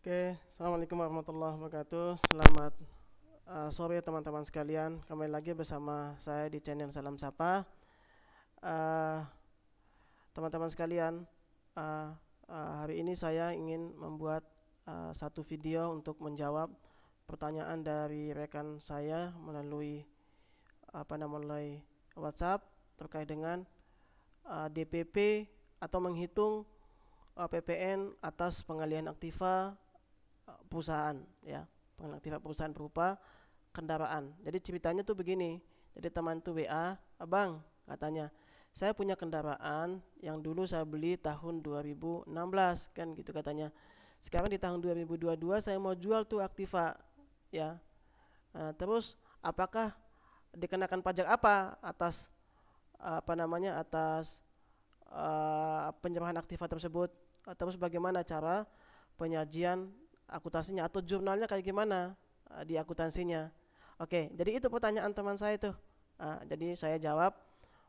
Oke, Assalamualaikum warahmatullahi wabarakatuh. Selamat sore teman-teman sekalian. Kembali lagi bersama saya di channel Salam Sapa. Eh, Teman-teman sekalian, eh, hari ini saya ingin membuat satu video untuk menjawab pertanyaan dari rekan saya melalui melalui WhatsApp terkait dengan DPP atau menghitung PPN atas pengalihan aktiva perusahaan, ya, pengalihan aktiva perusahaan berupa kendaraan. Jadi ceritanya tuh begini. Jadi teman tuh WA, "Abang," katanya, "saya punya kendaraan yang dulu saya beli tahun 2016," kan gitu katanya. "Sekarang di tahun 2022 saya mau jual tuh aktiva, ya. Terus apakah dikenakan pajak apa atas atas penyerahan aktiva tersebut? Terus bagaimana cara penyajian akuntansinya atau jurnalnya kayak gimana di akuntansinya?" Oke, jadi itu pertanyaan teman saya itu. Jadi saya jawab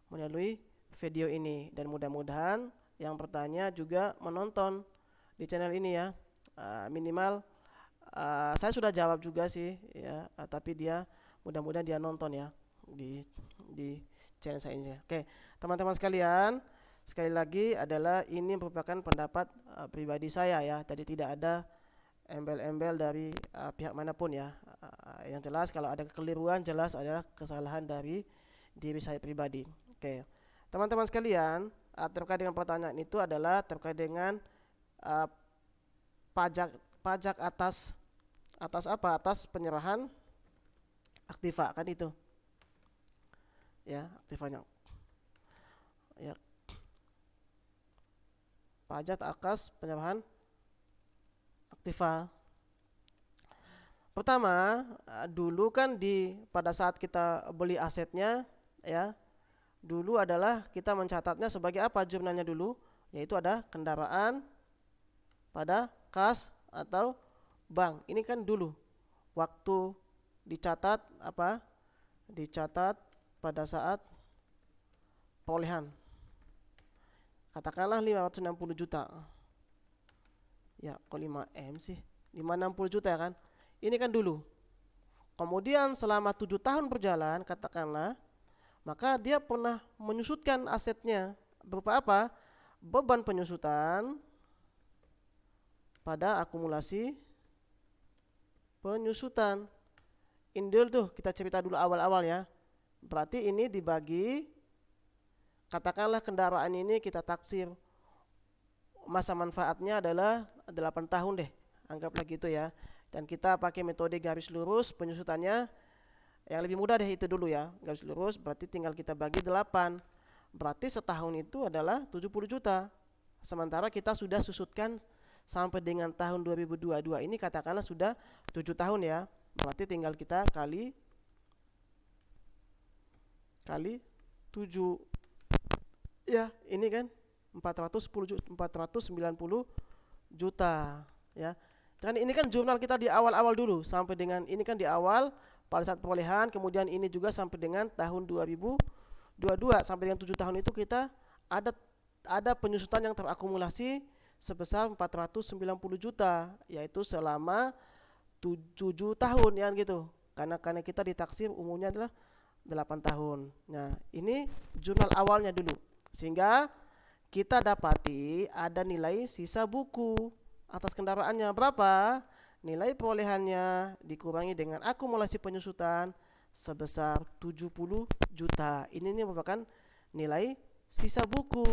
melalui video ini dan mudah-mudahan yang bertanya juga menonton di channel ini, ya. Minimal saya sudah jawab juga sih, ya, tapi dia mudah-mudahan dia nonton, ya, di channel saya ini. Oke, teman-teman sekalian, sekali lagi adalah ini merupakan pendapat pribadi saya, ya. Jadi tidak ada embel-embel dari pihak manapun, ya. Yang jelas kalau ada kekeliruan jelas adalah kesalahan dari diri saya pribadi. Oke, teman-teman sekalian, terkait dengan pertanyaan itu adalah terkait dengan pajak pajak atas penyerahan aktiva, kan itu, ya, aktivanya, ya, pajak atas penyerahan aktiva. Pertama, dulu kan pada saat kita beli asetnya, ya, dulu adalah kita mencatatnya sebagai apa jurnalnya dulu, yaitu ada kendaraan pada kas atau bank. Ini kan dulu waktu dicatat pada saat perolehan. Katakanlah 560 juta. Ya, kok 5M sih? 560 juta, ya kan? Ini kan dulu. Kemudian selama 7 tahun berjalan, katakanlah, maka dia pernah menyusutkan asetnya berupa apa? Beban penyusutan pada akumulasi penyusutan. Ini dulu tuh kita cerita dulu awal-awal, ya. Berarti ini dibagi, katakanlah kendaraan ini kita taksir masa manfaatnya adalah 8 tahun deh, anggaplah gitu, ya. Dan kita pakai metode garis lurus penyusutannya, yang lebih mudah deh itu dulu, ya. Garis lurus berarti tinggal kita bagi 8. Berarti setahun itu adalah 70 juta. Sementara kita sudah susutkan sampai dengan tahun 2022 ini katakanlah sudah 7 tahun, ya. Berarti tinggal kita kali 7. Ya, ini kan 490 juta, ya. Dan ini kan jurnal kita di awal-awal dulu sampai dengan ini kan di awal pada saat perolehan, kemudian ini juga sampai dengan tahun 2022 sampai dengan 7 tahun itu kita ada penyusutan yang terakumulasi sebesar 490 juta, yaitu selama 7 tahun, ya, gitu. Karena kita ditaksir umumnya adalah 8 tahun. Nah, ini jurnal awalnya dulu. Sehingga kita dapati ada nilai sisa buku atas kendaraannya berapa? Nilai perolehannya dikurangi dengan akumulasi penyusutan sebesar 70 juta. Ini merupakan nilai sisa buku.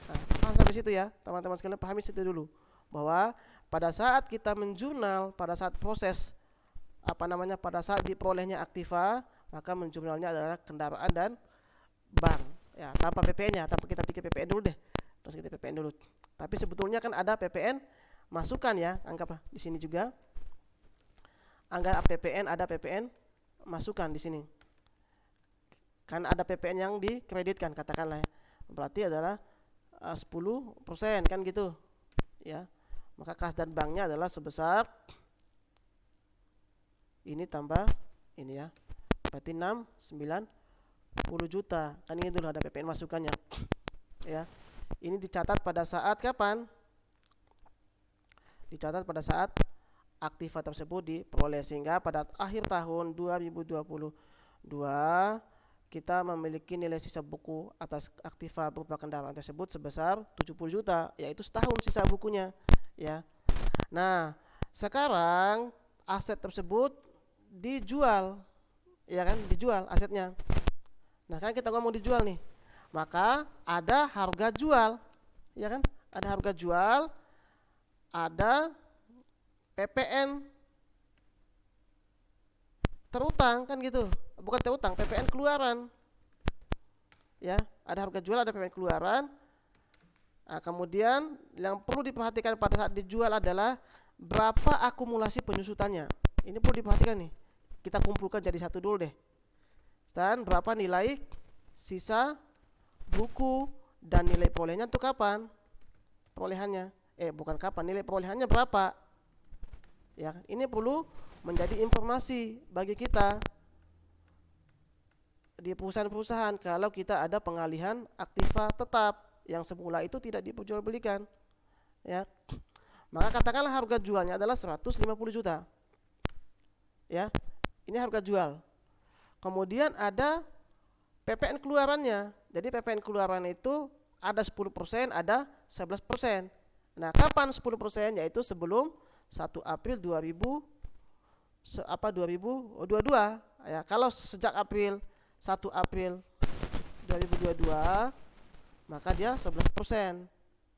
Nah, paham sampai situ, ya, teman-teman sekalian, pahami situ dulu. Bahwa pada saat kita menjurnal, pada saat proses pada saat diperolehnya aktiva, maka menjurnalnya adalah kendaraan dan bank, ya, tanpa PPN-nya, tanpa kita pikir PPN dulu deh. Terus kita PPN dulu. Tapi sebetulnya kan ada PPN masukan, ya. Anggaplah di sini juga. Anggap ada PPN masukan di sini. Kan ada PPN yang dikreditkan katakanlah, ya. Berarti adalah 10% kan gitu, ya. Maka kas dan banknya adalah sebesar ini tambah ini, ya. Berarti 90 juta. Kan ini dulu ada PPN masukannya, ya. Ini dicatat pada saat kapan? Dicatat pada saat aktiva tersebut diperoleh, sehingga pada akhir tahun 2022 kita memiliki nilai sisa buku atas aktiva berupa kendaraan tersebut sebesar 70 juta, yaitu setahun sisa bukunya ya. Nah, sekarang aset tersebut dijual, ya kan, dijual asetnya. Nah, kan kita ngomong dijual nih, maka ada harga jual, ya kan, ada harga jual, ada PPN terutang, kan gitu, bukan terutang, PPN keluaran, ya, ada harga jual, ada PPN keluaran. Nah, kemudian yang perlu diperhatikan pada saat dijual adalah berapa akumulasi penyusutannya. Ini perlu diperhatikan nih, kita kumpulkan jadi satu dulu deh. Dan berapa nilai sisa buku dan nilai perolehannya itu kapan perolehannya, bukan kapan, nilai perolehannya berapa, ya. Ini perlu menjadi informasi bagi kita di perusahaan-perusahaan kalau kita ada pengalihan aktiva tetap yang semula itu tidak diperjualbelikan, ya. Maka katakanlah harga jualnya adalah 150 juta, ya. Ini harga jual. Kemudian ada PPN keluarannya. Jadi PPN keluaran itu ada 10%, ada 11%. Nah, kapan 10%? Yaitu sebelum 1 April 2022 ya. Kalau sejak 1 April 2022, maka dia 11%.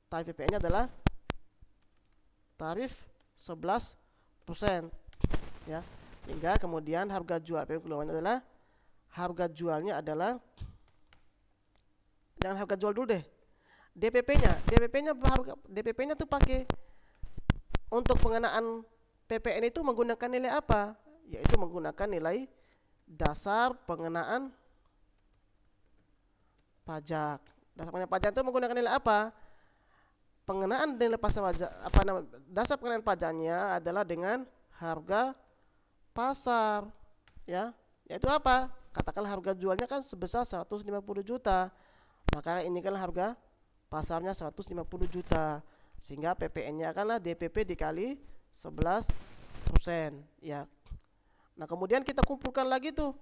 Tarif PPN-nya adalah tarif 11%, ya. Hingga kemudian harga jual PPN keluaran adalah harga jualnya adalah, jangan harga jual dulu deh, DPP-nya tuh pakai untuk pengenaan PPN itu menggunakan nilai apa? Yaitu menggunakan nilai dasar pengenaan pajak. Dasar pengenaan pajak itu menggunakan nilai apa? Pengenaan nilai pasar pajak, dasar pengenaan pajaknya adalah dengan harga pasar, ya. Yaitu apa? Katakanlah harga jualnya kan sebesar 150 juta, maka ini kan harga pasarnya 150 juta, sehingga PPN-nya akanlah DPP dikali 11%, ya. Nah, kemudian kita kumpulkan lagi tuh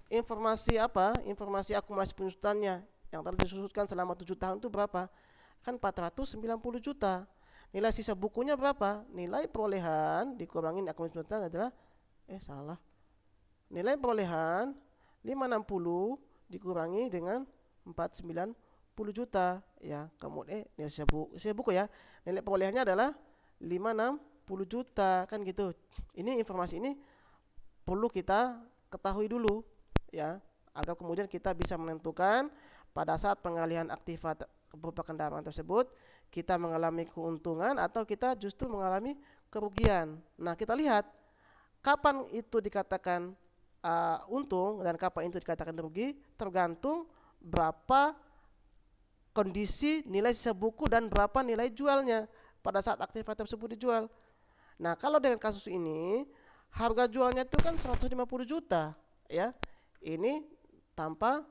informasi informasi akumulasi penyusutannya yang telah disusutkan selama 7 tahun itu berapa, kan 490 juta. Nilai sisa bukunya berapa? Nilai perolehan dikurangin akumulasi penyusutan adalah nilai perolehan 560 dikurangi dengan 490 juta, ya. Kemudian nilai sisa buku ya. Nilai perolehannya adalah 560 juta, kan gitu. Ini informasi ini perlu kita ketahui dulu, ya, agar kemudian kita bisa menentukan pada saat pengalihan aktiva berupa kendaraan tersebut kita mengalami keuntungan atau kita justru mengalami kerugian. Nah, kita lihat kapan itu dikatakan untung dan kapan itu dikatakan rugi, tergantung berapa kondisi nilai sisa buku dan berapa nilai jualnya pada saat aktiva tersebut dijual. Nah, kalau dengan kasus ini harga jualnya itu kan 150 juta, ya. Ini tanpa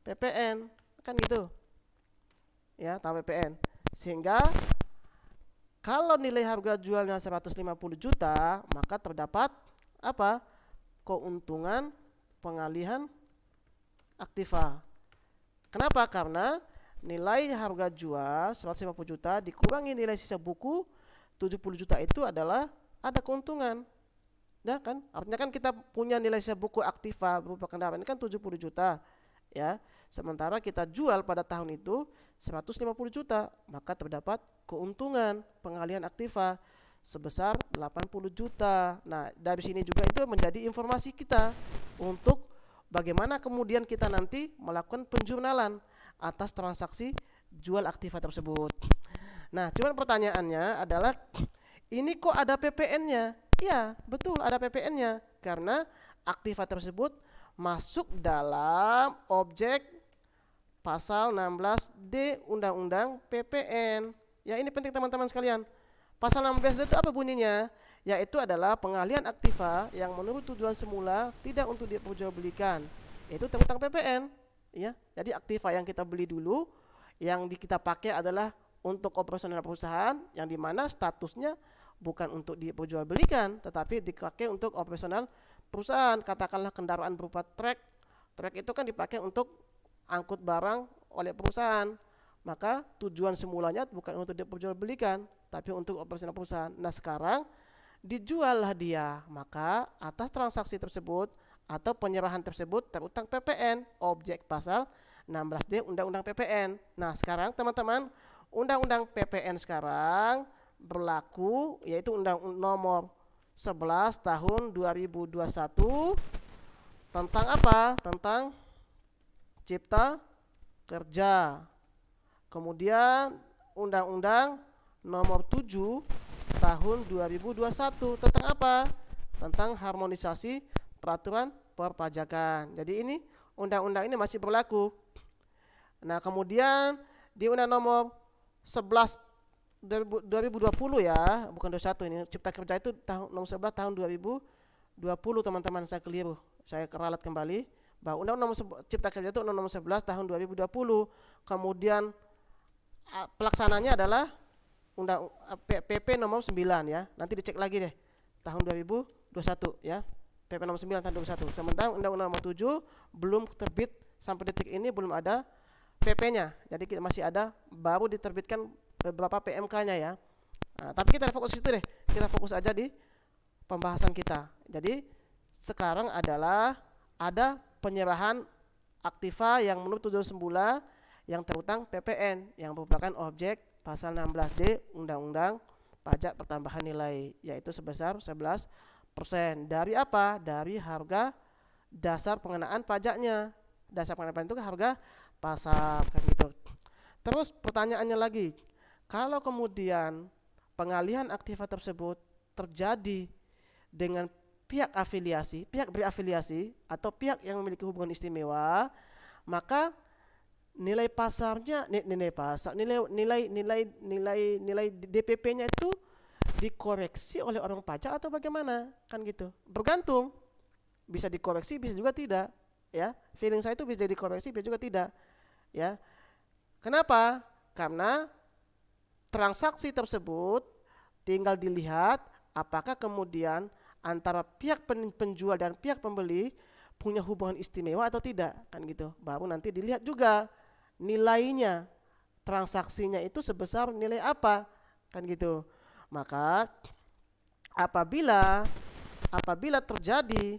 PPN, kan gitu, ya, tanpa PPN. Sehingga kalau nilai harga jualnya 150 juta, maka terdapat apa? Keuntungan pengalihan aktiva. Kenapa? Karena nilai harga jual 150 juta dikurangi nilai sisa buku 70 juta itu adalah ada keuntungan. Nah, kan? Artinya kan kita punya nilai sisa buku aktiva berupa kendaraan ini kan 70 juta, ya. Sementara kita jual pada tahun itu 150 juta, maka terdapat keuntungan pengalihan aktiva sebesar 80 juta. Nah, dari sini juga itu menjadi informasi kita untuk bagaimana kemudian kita nanti melakukan penjurnalan atas transaksi jual aktiva tersebut. Nah, cuman pertanyaannya adalah ini kok ada PPN-nya? Iya, betul ada PPN-nya karena aktiva tersebut masuk dalam objek pasal 16D Undang-Undang PPN. Ya, ini penting teman-teman sekalian. Pasal 16D itu apa bunyinya? Yaitu adalah pengalihan aktiva yang menurut tujuan semula tidak untuk diperjualbelikan. Itu tentang PPN, ya. Jadi aktiva yang kita beli dulu, yang kita pakai adalah untuk operasional perusahaan, yang dimana statusnya bukan untuk diperjualbelikan, tetapi dipakai untuk operasional perusahaan. Katakanlah kendaraan berupa truk. Truk itu kan dipakai untuk angkut barang oleh perusahaan. Maka tujuan semulanya bukan untuk diperjualbelikan, tapi untuk operasional perusahaan. Nah sekarang dijuallah dia, maka atas transaksi tersebut atau penyerahan tersebut terutang PPN, objek pasal 16D Undang-Undang PPN. Nah sekarang teman-teman, Undang-Undang PPN sekarang berlaku, yaitu Undang-Undang nomor 11 tahun 2021 tentang apa? Tentang Cipta Kerja. Kemudian Undang-Undang nomor 7 tahun 2021 tentang apa? Tentang harmonisasi peraturan perpajakan. Jadi ini undang-undang ini masih berlaku. Nah, kemudian di Undang nomor 11 2020 ya, bukan 21 ini. Cipta Kerja itu nomor 11 tahun 2020 teman-teman, saya keliru. Saya keralat kembali bahwa Undang nomor Cipta Kerja itu Undang nomor 11 tahun 2020. Kemudian pelaksananya adalah Undang PP nomor 9 ya. Nanti dicek lagi deh tahun 2021 ya. PP nomor 9 tahun 2021. Sementara Undang-Undang nomor 7 belum terbit sampai detik ini, belum ada PP-nya. Jadi kita masih ada, baru diterbitkan beberapa PMK-nya ya. Nah, tapi kita fokus situ deh. Kita fokus aja di pembahasan kita. Jadi sekarang adalah ada penyerahan aktiva yang menurut tujuan semula yang terutang PPN yang merupakan objek pasal 16D Undang-Undang Pajak Pertambahan Nilai, yaitu sebesar 11% dari apa? Dari harga dasar pengenaan pajaknya. Dasar pengenaan pajak itu harga pasar kan gitu. Terus pertanyaannya lagi, kalau kemudian pengalihan aktiva tersebut terjadi dengan pihak afiliasi, pihak berafiliasi atau pihak yang memiliki hubungan istimewa, maka nilai pasarnya, nilai DPP-nya itu dikoreksi oleh orang pajak atau bagaimana, kan gitu. Bergantung, bisa dikoreksi, bisa juga tidak, ya. Feeling saya itu bisa dikoreksi, bisa juga tidak, ya. Kenapa? Karena transaksi tersebut tinggal dilihat apakah kemudian antara pihak penjual dan pihak pembeli punya hubungan istimewa atau tidak, kan gitu. Baru nanti dilihat juga nilainya, transaksinya itu sebesar nilai apa, kan gitu. Maka apabila terjadi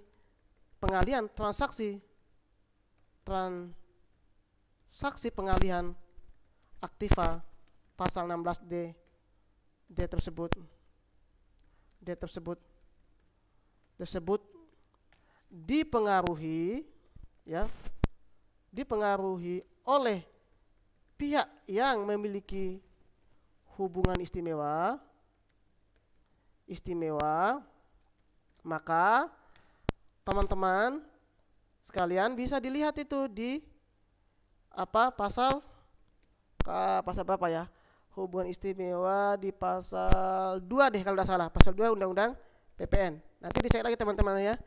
pengalihan transaksi pengalihan aktiva pasal 16D tersebut dipengaruhi oleh pihak yang memiliki hubungan istimewa, maka teman-teman sekalian bisa dilihat itu di pasal berapa ya? Hubungan istimewa di pasal 2 deh kalau tidak salah, pasal 2 Undang-Undang PPN. Nanti dicek lagi teman-teman ya.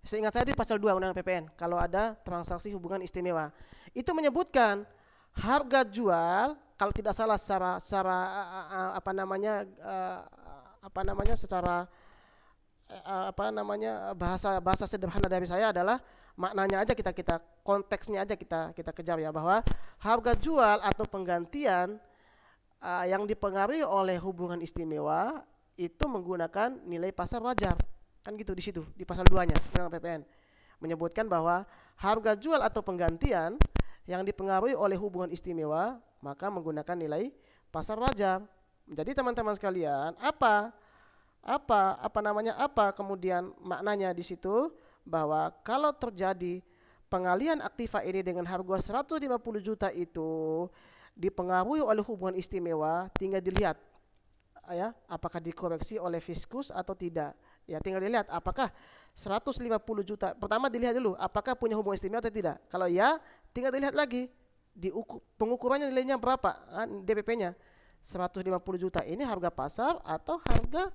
Seingat saya di pasal 2 Undang-Undang PPN kalau ada transaksi hubungan istimewa. Itu menyebutkan harga jual kalau tidak salah secara bahasa sederhana dari saya adalah maknanya aja kita konteksnya aja kita kejar ya, bahwa harga jual atau penggantian yang dipengaruhi oleh hubungan istimewa itu menggunakan nilai pasar wajar, kan gitu di situ di pasal 2-nya Undang-Undang PPN menyebutkan bahwa harga jual atau penggantian yang dipengaruhi oleh hubungan istimewa maka menggunakan nilai pasar wajar. Jadi teman-teman sekalian, apa kemudian maknanya di situ, bahwa kalau terjadi pengalihan aktiva ini dengan harga 150 juta itu dipengaruhi oleh hubungan istimewa, tinggal dilihat ya apakah dikoreksi oleh fiskus atau tidak. Ya tinggal dilihat apakah 150 juta, pertama dilihat dulu apakah punya hubungan istimewa atau tidak. Kalau ya, tinggal dilihat lagi pengukurannya nilainya berapa, DPP-nya 150 juta ini harga pasar atau harga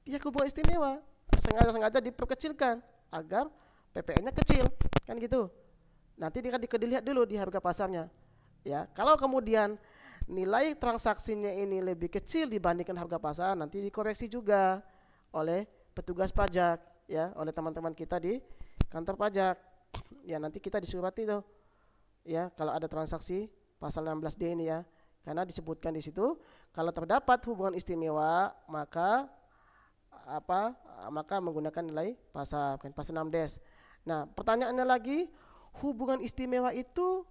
pihak hubungan istimewa. Sengaja diperkecilkan agar PPN-nya kecil, kan gitu. Nanti dilihat dulu di harga pasarnya. Ya, kalau kemudian nilai transaksinya ini lebih kecil dibandingkan harga pasar, nanti dikoreksi juga oleh petugas pajak, ya, oleh teman-teman kita di kantor pajak. Ya, nanti kita disurat itu, ya, kalau ada transaksi pasal 16D ini, ya, karena disebutkan di situ kalau terdapat hubungan istimewa maka maka menggunakan nilai pasar, kan, pasal 6D. Nah, pertanyaannya lagi, hubungan istimewa itu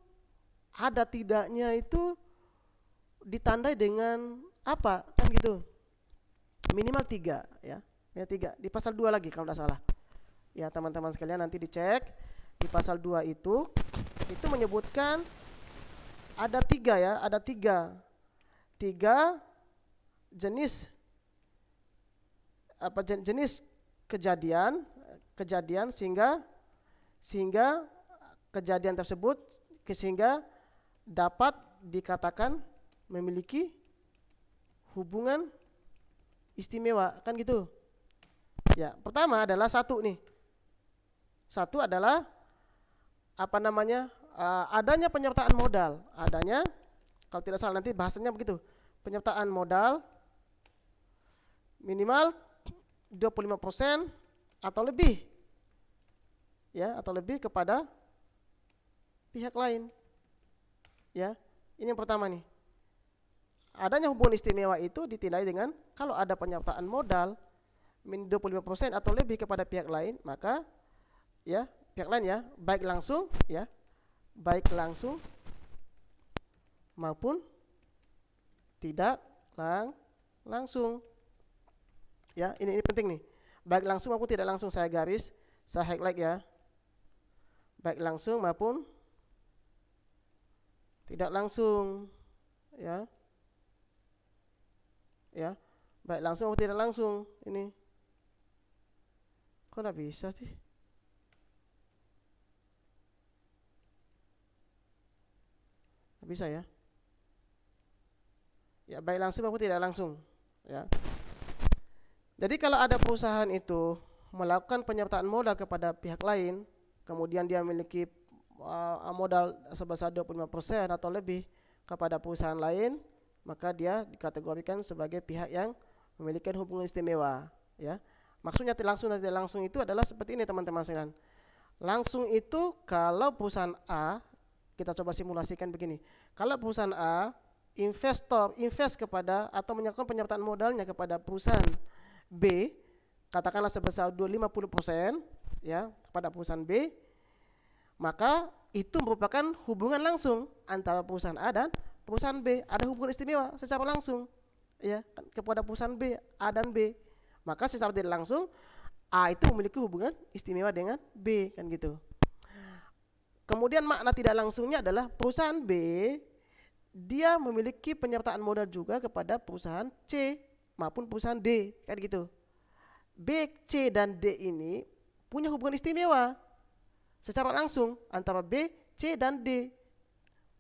ada tidaknya itu ditandai dengan apa, kan gitu. Minimal 3, ya. Ya 3 di pasal 2 lagi kalau tidak salah. Ya, teman-teman sekalian nanti dicek di pasal 2 itu menyebutkan ada 3, ya, ada 3 jenis jenis kejadian sehingga kejadian tersebut sehingga dapat dikatakan memiliki hubungan istimewa, kan gitu. Ya, pertama adalah satu adalah adanya penyertaan modal, kalau tidak salah nanti bahasanya begitu, penyertaan modal minimal 25% atau lebih, ya, atau lebih kepada pihak lain, ya. Ini yang pertama nih. Adanya hubungan istimewa itu ditandai dengan kalau ada penyertaan modal 25% atau lebih kepada pihak lain, maka, ya, pihak lain, ya, baik langsung maupun tidak langsung. Ya, ini penting nih. Baik langsung maupun tidak langsung, saya highlight, ya. Baik langsung maupun tidak langsung, ya. Ya, baik langsung maupun tidak langsung. Ini kok enggak bisa sih? Nggak bisa, ya. Ya, baik langsung maupun tidak langsung, ya. Jadi kalau ada perusahaan itu melakukan penyertaan modal kepada pihak lain, kemudian dia memiliki modal sebesar 25% atau lebih kepada perusahaan lain, maka dia dikategorikan sebagai pihak yang memiliki hubungan istimewa, ya. Maksudnya langsung dan tidak langsung itu adalah seperti ini, teman-teman sekalian. Langsung itu kalau perusahaan A, kita coba simulasikan begini. Kalau perusahaan A invest kepada atau menyerahkan penyertaan modalnya kepada perusahaan B, katakanlah sebesar 50%, ya, kepada perusahaan B, maka itu merupakan hubungan langsung antara perusahaan A dan perusahaan B. Ada hubungan istimewa secara langsung, ya, kepada perusahaan B, A dan B. Maka secara tidak langsung A itu memiliki hubungan istimewa dengan B, kan gitu. Kemudian makna tidak langsungnya adalah perusahaan B dia memiliki penyertaan modal juga kepada perusahaan C maupun perusahaan D, kan gitu. B, C dan D ini punya hubungan istimewa secara langsung antara B, C dan D,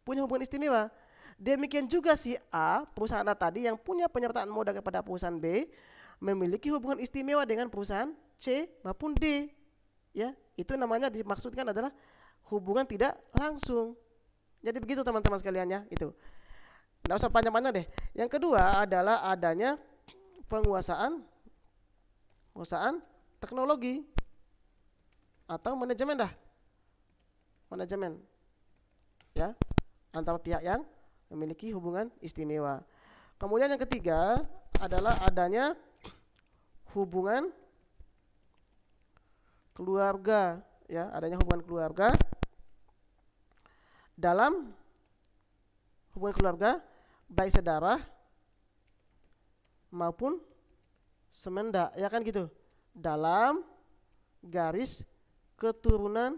punya hubungan istimewa. Demikian juga si A, perusahaan A tadi yang punya penyertaan modal kepada perusahaan B, memiliki hubungan istimewa dengan perusahaan C maupun D, ya. Itu namanya dimaksudkan adalah hubungan tidak langsung. Jadi begitu, teman-teman sekalian, ya, itu. Nggak usah panjang-panjang deh. Yang kedua adalah adanya penguasaan teknologi atau manajemen, ya, antara pihak yang memiliki hubungan istimewa. Kemudian yang ketiga adalah adanya hubungan keluarga, ya, adanya hubungan keluarga. Dalam hubungan keluarga baik sedarah maupun semenda, ya, kan gitu, dalam garis keturunan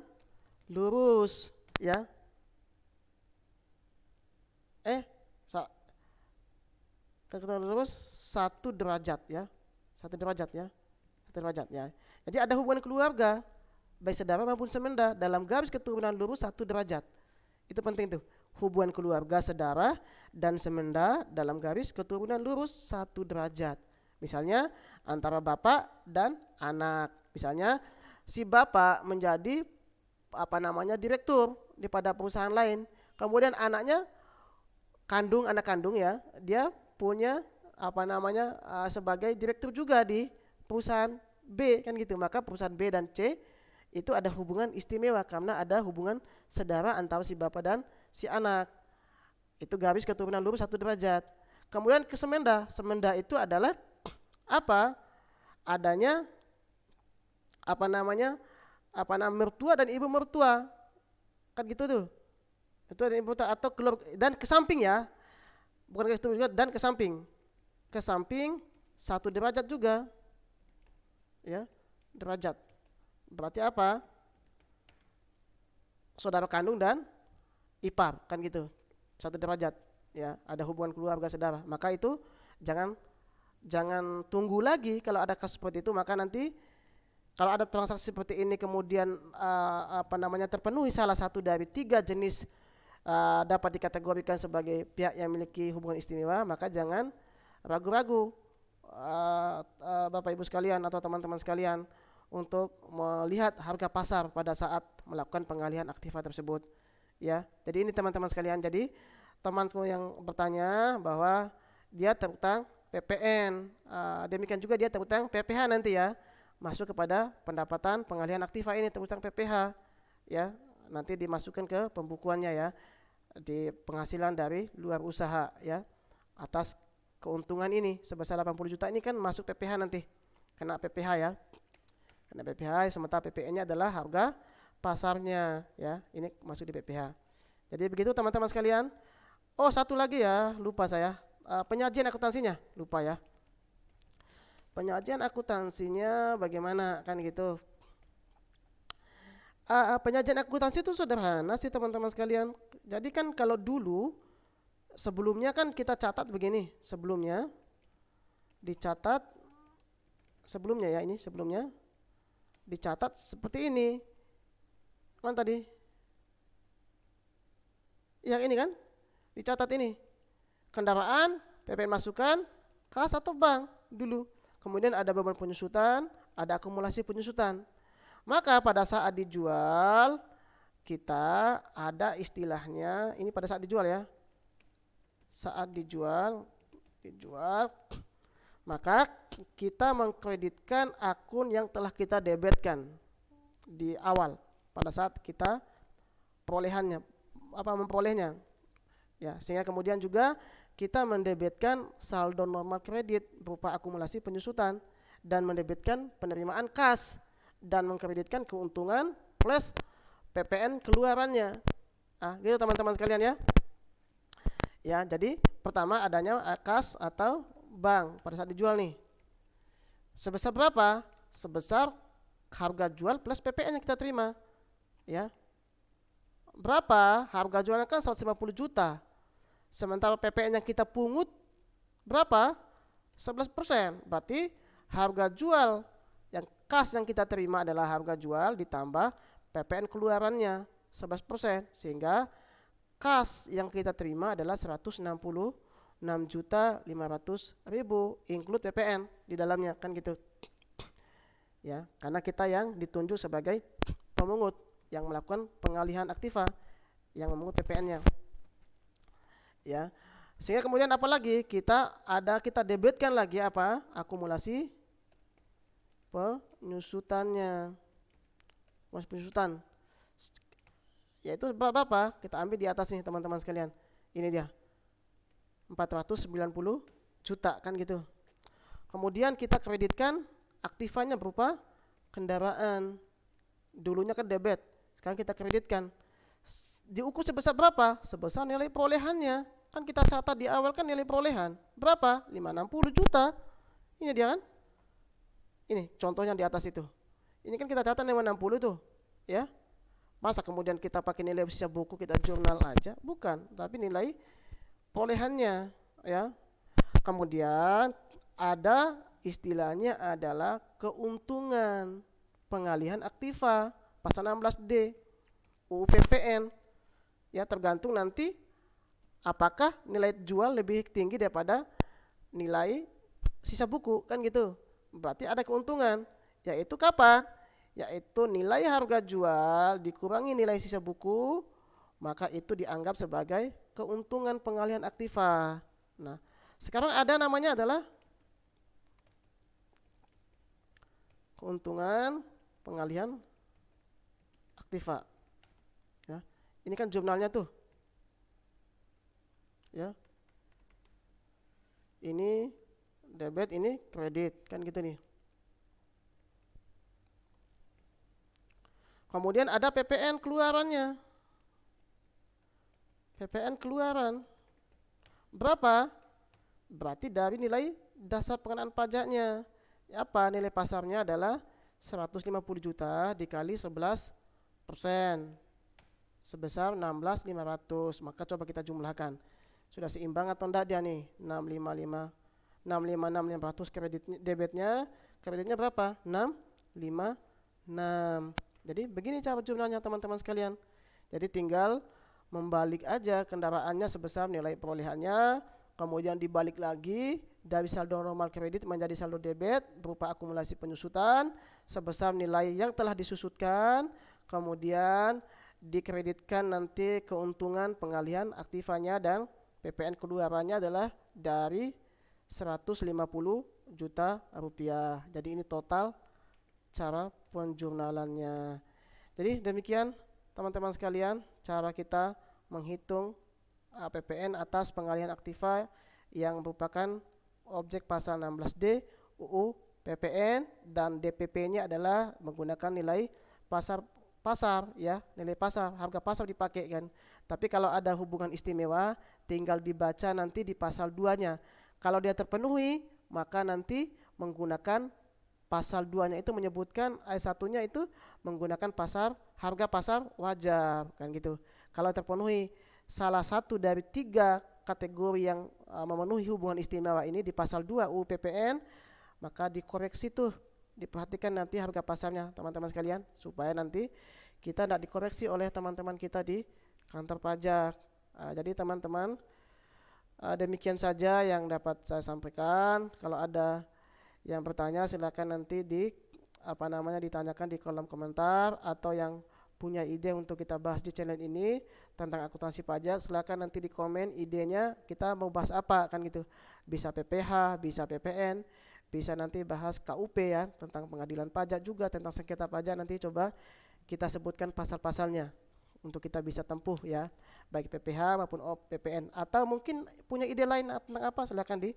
lurus, ya. Keturunan lurus 1 derajat, ya. 1 derajat, ya. 1 derajat, ya. Jadi ada hubungan keluarga baik sedarah maupun semenda dalam garis keturunan lurus 1 derajat. Itu penting tuh. Hubungan keluarga sedarah dan semenda dalam garis keturunan lurus 1 derajat. Misalnya antara bapak dan anak. Misalnya si bapak menjadi direktur di pada perusahaan lain. Kemudian anaknya anak kandung ya, dia punya apa namanya sebagai direktur juga di perusahaan B kan gitu. Maka perusahaan B dan C itu ada hubungan istimewa karena ada hubungan saudara antara si bapak dan si anak. Itu garis keturunan lurus 1 derajat. Kemudian ke semenda. Semenda itu adalah apa? Adanya apa namanya mertua dan ibu mertua kan gitu tuh. Itu ada ibu mertua atau dan ke samping ya, bukan ke juga dan ke samping 1 derajat juga ya, derajat berarti apa, saudara kandung dan ipar kan gitu, 1 derajat ya, ada hubungan keluarga saudara. Maka itu jangan tunggu lagi kalau ada kasus seperti itu. Maka nanti kalau ada transaksi seperti ini kemudian terpenuhi salah satu dari 3 jenis dapat dikategorikan sebagai pihak yang memiliki hubungan istimewa, maka jangan ragu-ragu Bapak Ibu sekalian atau teman-teman sekalian untuk melihat harga pasar pada saat melakukan pengalihan aktiva tersebut ya. Jadi ini teman-teman sekalian, jadi temanku yang bertanya bahwa dia terutang PPN, demikian juga dia terutang PPH nanti ya, masuk kepada pendapatan pengalihan aktiva ini terutang PPH ya, nanti dimasukkan ke pembukuannya ya, di penghasilan dari luar usaha ya, atas keuntungan ini sebesar 80 juta ini kan masuk PPH nanti, kena PPH ya, kena PPH, sementara PPN-nya adalah harga pasarnya ya, ini masuk di PPH. Jadi begitu teman-teman sekalian. Oh satu lagi ya, lupa saya, penyajian akuntansinya lupa ya. Penyajian akuntansinya bagaimana kan gitu. Penyajian akuntansi itu sederhana sih teman-teman sekalian. Jadi kan kalau dulu sebelumnya kan kita catat begini, sebelumnya dicatat sebelumnya ya, ini sebelumnya dicatat seperti ini. Kan tadi? Yang ini kan? Dicatat ini. Kendaraan, PPN masukan, kas atau bank dulu. Kemudian ada beban penyusutan, ada akumulasi penyusutan. Maka pada saat dijual kita ada istilahnya, ini pada saat dijual ya. Saat dijual maka kita mengkreditkan akun yang telah kita debitkan di awal pada saat kita memperolehnya ya, sehingga kemudian juga kita mendebitkan saldo normal kredit berupa akumulasi penyusutan dan mendebitkan penerimaan kas dan mengkreditkan keuntungan plus PPN keluarannya. Gitu teman-teman sekalian ya. Ya, jadi pertama adanya kas atau bank pada saat dijual nih. Sebesar berapa? Sebesar harga jual plus PPN yang kita terima. Ya. Berapa? Harga jualnya kan 150 juta. Sementara PPN yang kita pungut berapa? 11%. Berarti harga jual yang kas yang kita terima adalah harga jual ditambah PPN keluarannya 11%, sehingga kas yang kita terima adalah 166.500.000 include PPN di dalamnya kan gitu. Ya, karena kita yang ditunjuk sebagai pemungut yang melakukan pengalihan aktiva yang memungut PPN-nya. Ya. Sehingga kemudian apa lagi? Kita debitkan lagi apa? Akumulasi penyusutannya. Penyusutan. Yaitu berapa? Kita ambil di atas nih teman-teman sekalian. Ini dia. 490 juta kan gitu. Kemudian kita kreditkan aktivanya berupa kendaraan. Dulunya kan debit, sekarang kita kreditkan. Diukur sebesar berapa? Sebesar nilai perolehannya. Kan kita catat di awal kan nilai perolehan. Berapa? 560 juta. Ini dia kan? Ini contohnya di atas itu. Ini kan kita catat 560 tuh, ya. Masa kemudian kita pakai nilai sisa buku kita jurnal aja? Bukan, tapi nilai perolehannya, ya. Kemudian ada istilahnya adalah keuntungan pengalihan aktiva pasal 16D UU PPN. Ya, tergantung nanti apakah nilai jual lebih tinggi daripada nilai sisa buku kan gitu. Berarti ada keuntungan, yaitu kapan? Yaitu nilai harga jual dikurangi nilai sisa buku, maka itu dianggap sebagai keuntungan pengalihan aktiva. Nah, sekarang ada namanya adalah keuntungan pengalihan aktiva. Ya, ini kan jurnalnya tuh. Ya, ini debit, ini kredit, kan gitu nih. Kemudian ada PPN keluarannya. PPN keluaran berapa? Berarti dari nilai dasar pengenaan pajaknya. Apa nilai pasarnya adalah 150 juta dikali 11% sebesar 16.500. Maka coba kita jumlahkan. Sudah seimbang atau enggak dia nih? 656 kredit debitnya, kreditnya berapa? 656. Jadi begini cara jumlahnya teman-teman sekalian. Jadi tinggal membalik aja kendaraannya sebesar nilai perolehannya, kemudian dibalik lagi dari saldo normal kredit menjadi saldo debit berupa akumulasi penyusutan sebesar nilai yang telah disusutkan, kemudian dikreditkan nanti keuntungan pengalihan aktivanya dan PPN keluarannya adalah dari 150 juta rupiah. Jadi ini total cara penjurnalannya. Jadi demikian teman-teman sekalian cara kita menghitung PPN atas pengalihan aktiva yang merupakan objek pasal 16D UU PPN dan DPP-nya adalah menggunakan nilai pasar ya, nilai pasar, harga pasar dipakai kan. Tapi kalau ada hubungan istimewa tinggal dibaca nanti di pasal 2-nya. Kalau dia terpenuhi maka nanti menggunakan pasal 2-nya itu menyebutkan ayat 1-nya itu menggunakan harga pasar wajar kan gitu. Kalau terpenuhi salah satu dari 3 kategori yang memenuhi hubungan istimewa ini di pasal 2 UU PPN, maka dikoreksi tuh, diperhatikan nanti harga pasarnya teman-teman sekalian supaya nanti kita tidak dikoreksi oleh teman-teman kita di kantor pajak. Jadi teman-teman, demikian saja yang dapat saya sampaikan. Kalau ada yang bertanya silakan nanti ditanyakan di kolom komentar, atau yang punya ide untuk kita bahas di channel ini tentang akuntansi pajak silakan nanti di komen idenya kita mau bahas apa kan gitu. Bisa PPH, bisa PPN, bisa nanti bahas KUP ya, tentang pengadilan pajak juga, tentang sengketa pajak nanti coba kita sebutkan pasal-pasalnya untuk kita bisa tempuh ya, baik PPH maupun PPN, atau mungkin punya ide lain tentang apa silakan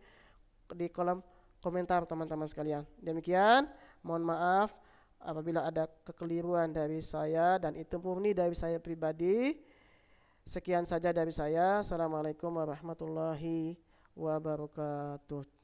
di kolom komentar teman-teman sekalian. Demikian, mohon maaf apabila ada kekeliruan dari saya dan itu murni dari saya pribadi. Sekian saja dari saya. Assalamualaikum warahmatullahi wabarakatuh.